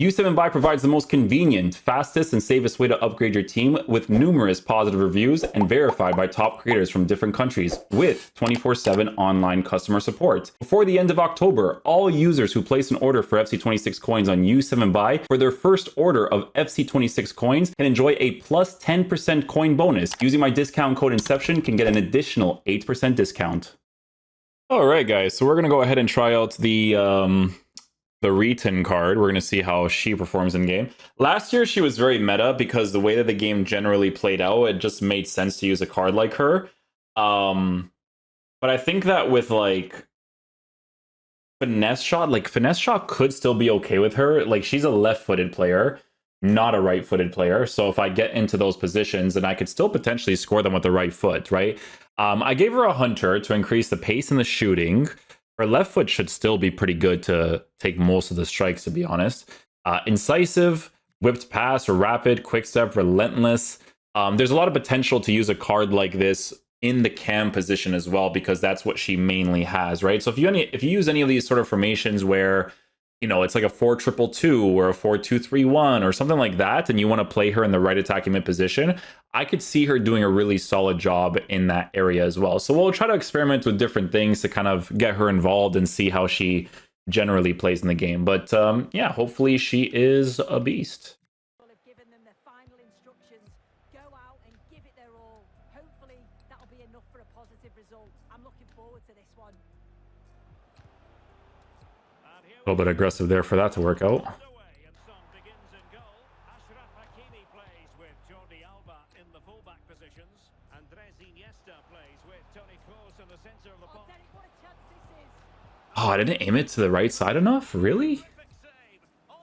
U7 Buy provides the most convenient, fastest, and safest way to upgrade your team with numerous positive reviews and verified by top creators from different countries with 24/7 online customer support. Before the end of October, all users who place an order for FC26 coins on U7 Buy for their first order of FC26 coins can enjoy a plus 10% coin bonus. Using my discount code Inception can get an additional 8% discount. All right, guys, so we're going to go ahead and try out the Reiten card. We're going to see how she performs in game. Last year, she was very meta because the way that the game generally played out, it just made sense to use a card like her. But I think that with like Finesse Shot could still be okay with her. Like, she's a left-footed player, not a right-footed player. So if I get into those positions, then I could still potentially score them with the right foot, right? I gave her a Hunter to increase the pace and the shooting. Her left foot should still be pretty good to take most of the strikes, to be honest. Incisive, whipped pass, or rapid, quick step, relentless. There's a lot of potential to use a card like this in the cam position as well, because that's what she mainly has, right? So if you use any of these sort of formations where, you know, it's like a 4-2-2-2 or a 4-2-3-1 or something like that, and you want to play her in the right attacking mid position, I could see her doing a really solid job in that area as well. So we'll try to experiment with different things to kind of get her involved and see how she generally plays in the game. But yeah, hopefully she is a beast. Have given them their final instructions. Go out and give it their all. Hopefully that'll be enough for a positive result. I'm looking forward to this one. A little bit aggressive there for that to work out. Oh, I didn't aim it to the right side enough? Really?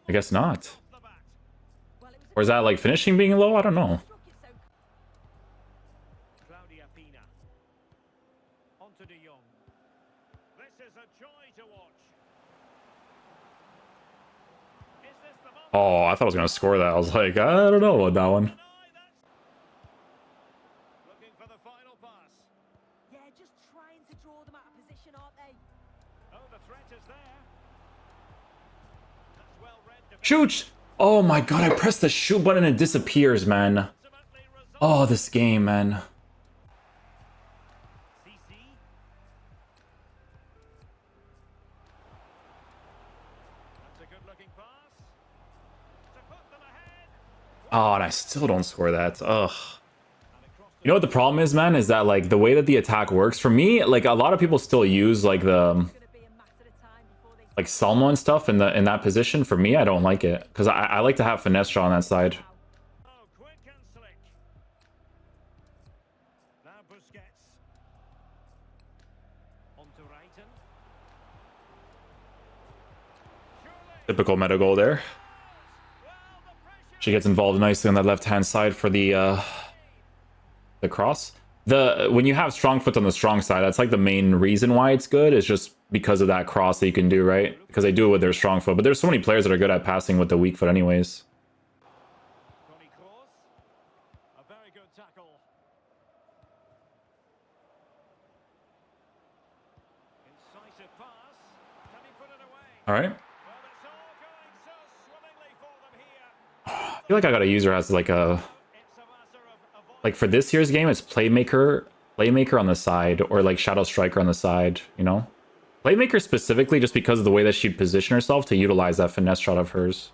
I guess not. Or is that like finishing being low? I don't know. Oh, I thought I was going to score that. I was like, I don't know about that one. Looking for the final pass. Yeah, just trying to draw them out of position, aren't they? Oh, the threat is there. That's well read. Shoot! Oh my god, I pressed the shoot button and it disappears, man. Oh, this game, man. Oh, and I still don't score that. Ugh. You know what the problem is, man? Is that, like, the way that the attack works, for me, like, a lot of people still use, like, the... like, Salmo and stuff in that position. For me, I don't like it. Because I like to have Finesse Shot on that side. Oh, quick and slick. Now Busquets. On to Reiten. Typical meta goal there. She gets involved nicely on that left-hand side for the cross. When you have strong foot on the strong side, that's like the main reason why it's good, is just because of that cross that you can do, right? Because they do it with their strong foot. But there's so many players that are good at passing with the weak foot anyways. A very good tackle. Incisive pass. Can he put it away? All right. Well, it's all going so swimmingly for them here. I feel like I gotta use her as like a... like for this year's game, it's Playmaker on the side, or like Shadow Striker on the side, you know? Playmaker specifically just because of the way that she'd position herself to utilize that finesse shot of hers.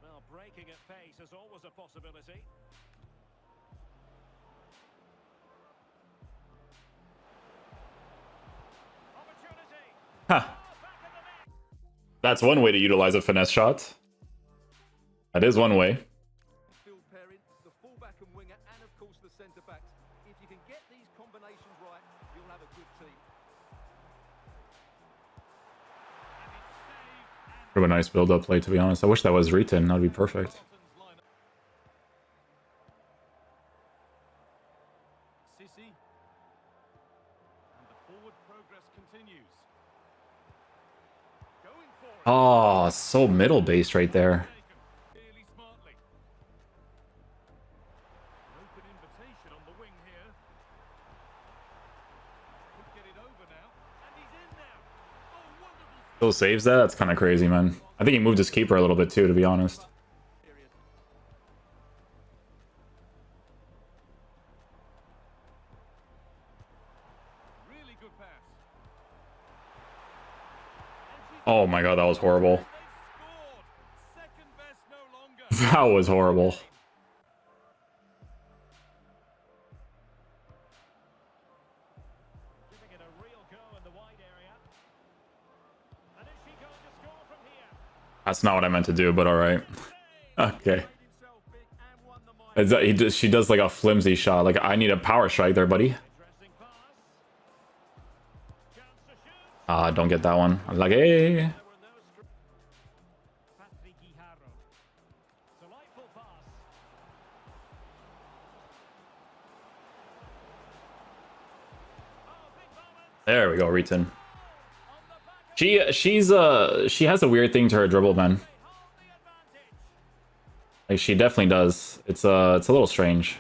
Well, breaking at pace is always a possibility. Opportunity. Huh. That's one way to utilize a finesse shot. That is one way. Field pairing, the fullback and winger, and of course the centre backs. If you can get these combinations right, you'll have a good team. Sort of a nice build-up play, to be honest. I wish that was Reiten. That'd be perfect. Sissy. And the forward progress continues. Going for it. Oh, so middle-based right there. Really smartly. An open invitation on the wing here. Could get it over now. And he's in now. Oh, wonderful Still saves that? That's kind of crazy, man. I think he moved his keeper a little bit too, to be honest. Period. Really good pass. Oh my god, that was horrible. They scored. Second best no longer. That was horrible. Giving it a real go in the wide area. And is she going to score from here? That's not what I meant to do, but all right. Okay. Played himself big and won the mic. She does like a flimsy shot. Like, I need a power strike there, buddy. Interesting pass. Chance to shoot. Don't get that one. I'm like, hey. There were no Patrick Guijarro. Delightful pass. Oh, big moment. There we go, Reiten. On the back She has a weird thing to her dribble, man. hold the advantage. Like, she definitely does. It's a little strange.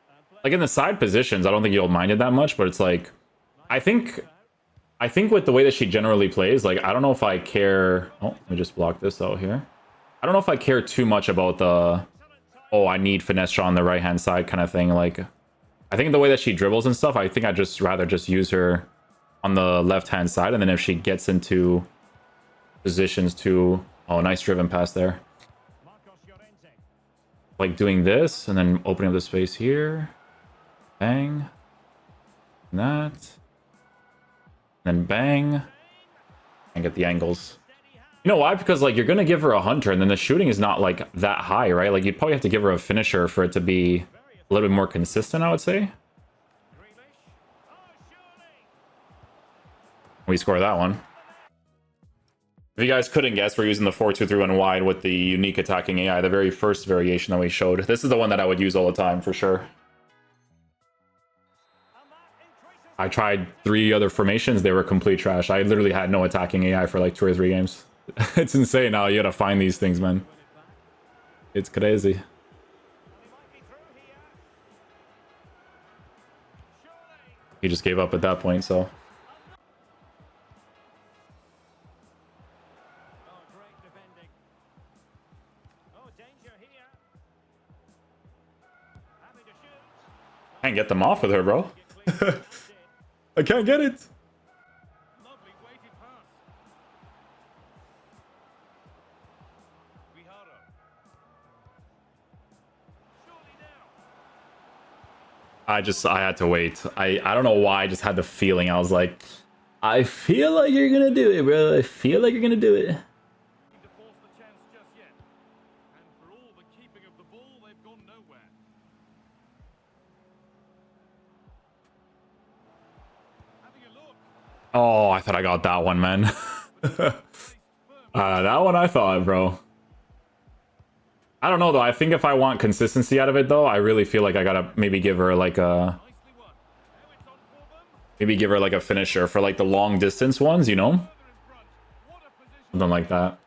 And play Like in the side positions, I don't think you'll mind it that much, but it's like, I think with the way that she generally plays, like, I don't know if I care. Oh, let me just block this out here. I don't know if I care too much about the, oh, I need finesse shot on the right hand side kind of thing. Like, I think the way that she dribbles and stuff, I think I'd just rather just use her on the left hand side, and then if she gets into positions to, oh, nice driven pass there. Marcos Llorente. Like doing this and then opening up the space here, bang, and that, and then bang, and get the angles. You know why? Because like you're gonna give her a hunter, and then the shooting is not like that high, right? Like you'd probably have to give her a finisher for it to be a little bit more consistent, I would say. Grealish. Oh, surely. We score that one. If you guys couldn't guess, we're using the 4-2-3-1 wide with the unique attacking AI, the very first variation that we showed. This is the one that I would use all the time for sure. And that increases. I tried 3 other formations, they were complete trash. I literally had no attacking AI for like 2 or 3 games. It's insane how you gotta find these things, man. It's crazy. He might be through here. Surely. He just gave up at that point, so. Oh, great defending. Oh, danger here. Having to shoot. Can't get them off with her, bro. Get clear. That's it. I can't get it. lovely weighted pass. Guijarro. Surely now. I had to wait. I don't know why, I just had the feeling. I was like, I feel like you're gonna do it, bro. I feel like you're gonna do it. To force the chance just yet. And for all the keeping of the ball, they've gone nowhere. Having a look. Oh, I thought I got that one, man. That one I thought, bro. I don't know, though. I think if I want consistency out of it, though, I really feel like I gotta maybe give her like a... Nicely won. Now it's on for them. Maybe give her like a finisher for like the long distance ones, you know? Further in front. What a position. Something like that.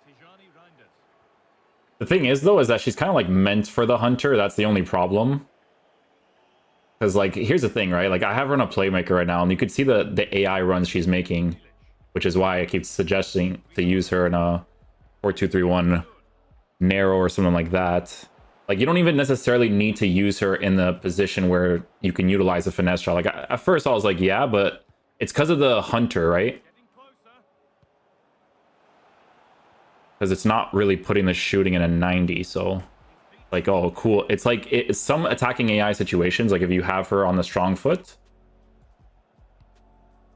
Tijani Reinders. The thing is, though, is that she's kind of like meant for the hunter. That's the only problem. Because like, here's the thing, right? Like I have her on a playmaker right now, and you could see the AI runs she's making, which is why I keep suggesting to use her in a 4-2-3-1 narrow or something like that. Like you don't even necessarily need to use her in the position where you can utilize a finesse shot. Like at first I was like, yeah, but it's because of the hunter, right? Getting closer. Because it's not really putting the shooting in a 90. So like, oh, cool. It's like it's some attacking AI situations. Like if you have her on the strong foot,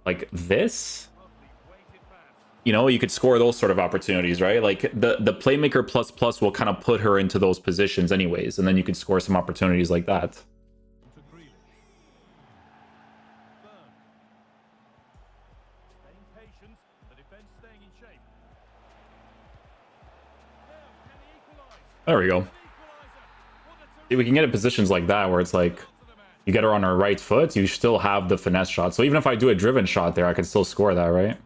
like this, Lovely weighted pass. you know, you could score those sort of opportunities, right? Like the playmaker plus plus will kind of put her into those positions anyways, and then you could score some opportunities like that. To Grealish. Burn. Staying patient. The defense staying in shape. Now, can he equalise? There we go. Equaliser. What a See, we can get in positions like that where it's like to the man. you get her on her right foot, you still have the finesse shot. So even if I do a driven shot there, I can still score that, right?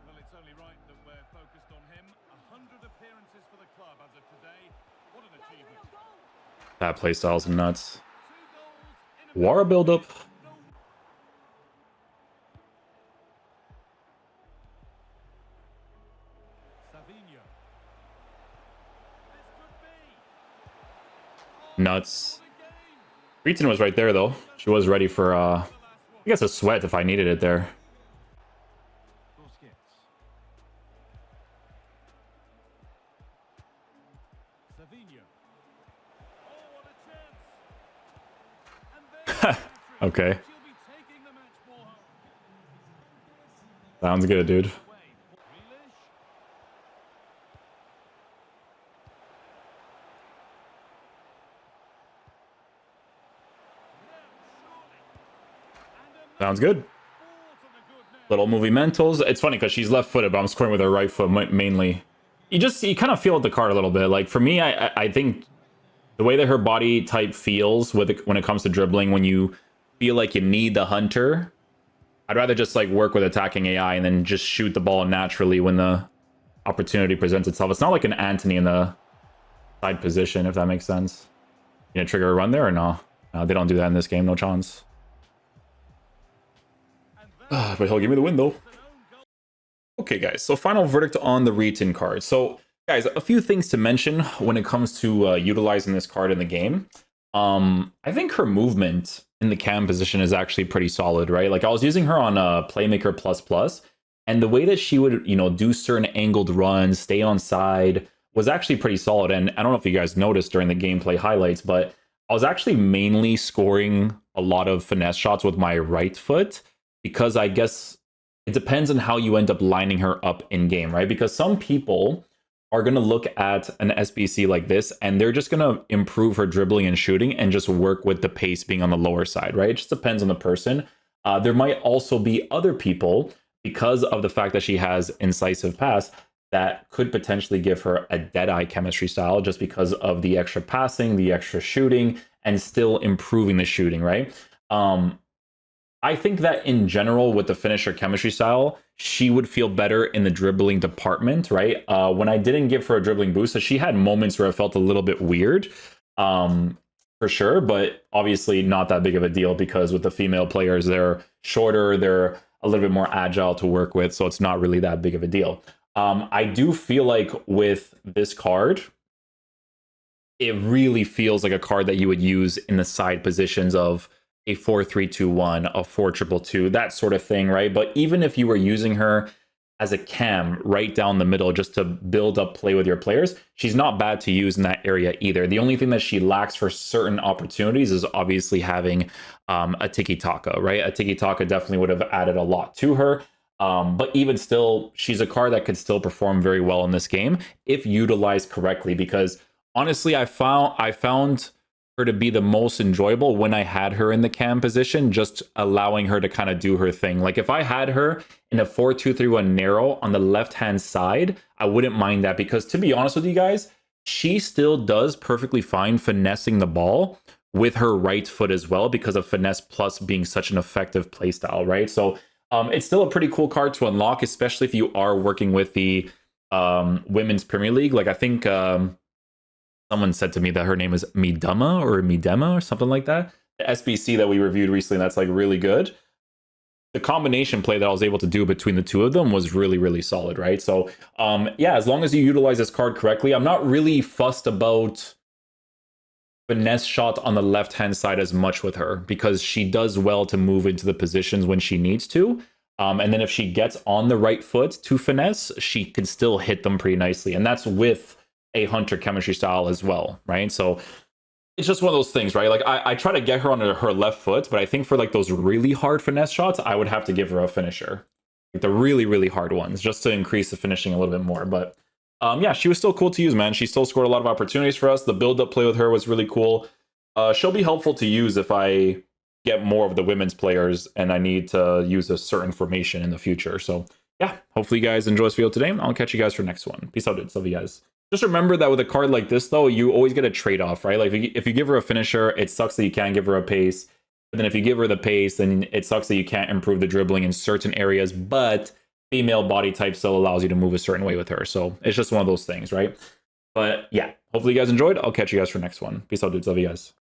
Well, it's only right that we're focused on him. 100 appearances for the club as of today. What an achievement. That playstyle's nuts. 2 goals in a Wara buildup. Savinho. This could be. Nuts. Reiten was right there, though. She was ready for, I guess, a sweat if I needed it there. Busquets. Savinho. Oh, what a chance. And there Okay. she'll be taking the match ball home. Sounds good, dude. Away. Grealish. Sounds good. Little movie mentals. It's funny because she's left-footed, but I'm scoring with her right foot mainly. You kind of feel the card a little bit. Like for me, I think the way that her body type feels when it comes to dribbling, when you feel like you need the hunter, I'd rather just like work with attacking AI and then just shoot the ball naturally when the opportunity presents itself. It's not like an Anthony in the side position, if that makes sense. You gonna trigger a run there or no? No, they don't do that in this game. No chance. But he'll give me the win though. Okay, guys, so final verdict on the Reiten card. So, guys, a few things to mention when it comes to utilizing this card in the game. I think her movement in the cam position is actually pretty solid, right? Like I was using her on Playmaker Plus, and the way that she would, do certain angled runs, stay on side, was actually pretty solid. And I don't know if you guys noticed during the gameplay highlights, but I was actually mainly scoring a lot of finesse shots with my right foot, because I guess it depends on how you end up lining her up in game, right? Because some people are going to look at an SBC like this and they're just going to improve her dribbling and shooting and just work with the pace being on the lower side, right? It just depends on the person. There might also be other people, because of the fact that she has incisive pass, that could potentially give her a dead-eye chemistry style just because of the extra passing, the extra shooting, and still improving the shooting, right? I think that in general, with the finisher chemistry style, she would feel better in the dribbling department, right? When I didn't give her a dribbling boost, so she had moments where it felt a little bit weird, for sure, but obviously not that big of a deal because with the female players, they're shorter, they're a little bit more agile to work with, so it's not really that big of a deal. I do feel like with this card, it really feels like a card that you would use in the side positions of a 4-3-2-1, a 4-2-2-2, that sort of thing, right? But even if you were using her as a cam right down the middle just to build up play with your players, she's not bad to use in that area either. The only thing that she lacks for certain opportunities is obviously having a tiki-taka, right? A tiki-taka definitely would have added a lot to her. But even still, she's a card that could still perform very well in this game if utilized correctly, because honestly, I found her to be the most enjoyable when I had her in the cam position, just allowing her to kind of do her thing. Like if I had her in a 4-2-3-1 narrow on the left-hand side, I wouldn't mind that, because to be honest with you guys, she still does perfectly fine finessing the ball with her right foot as well, because of finesse plus being such an effective playstyle, right? So it's still a pretty cool card to unlock, especially if you are working with the Women's Premier League. Like I think someone said to me that her name is Midema or something like that. The SBC that we reviewed recently, that's like really good. The combination play that I was able to do between the two of them was really, really solid, right? So yeah, as long as you utilize this card correctly, I'm not really fussed about finesse shot on the left-hand side as much with her, because she does well to move into the positions when she needs to. And then if she gets on the right foot to finesse, she can still hit them pretty nicely. And that's with a hunter chemistry style as well, right? So it's just one of those things, right? Like I try to get her on her left foot, but I think for like those really hard finesse shots, I would have to give her a finisher. Like the really, really hard ones, just to increase the finishing a little bit more. But yeah, she was still cool to use, man. She still scored a lot of opportunities for us. The build-up play with her was really cool. She'll be helpful to use if I get more of the women's players and I need to use a certain formation in the future. So yeah, hopefully you guys enjoy this video today. I'll catch you guys for next one. Peace out, dudes. Love you guys. Just remember that with a card like this, though, you always get a trade-off, right? Like if you give her a finisher, it sucks that you can't give her a pace. But then if you give her the pace, then it sucks that you can't improve the dribbling in certain areas. But female body type still allows you to move a certain way with her. So it's just one of those things, right? But yeah, hopefully you guys enjoyed. I'll catch you guys for next one. Peace out, dudes. Love you guys.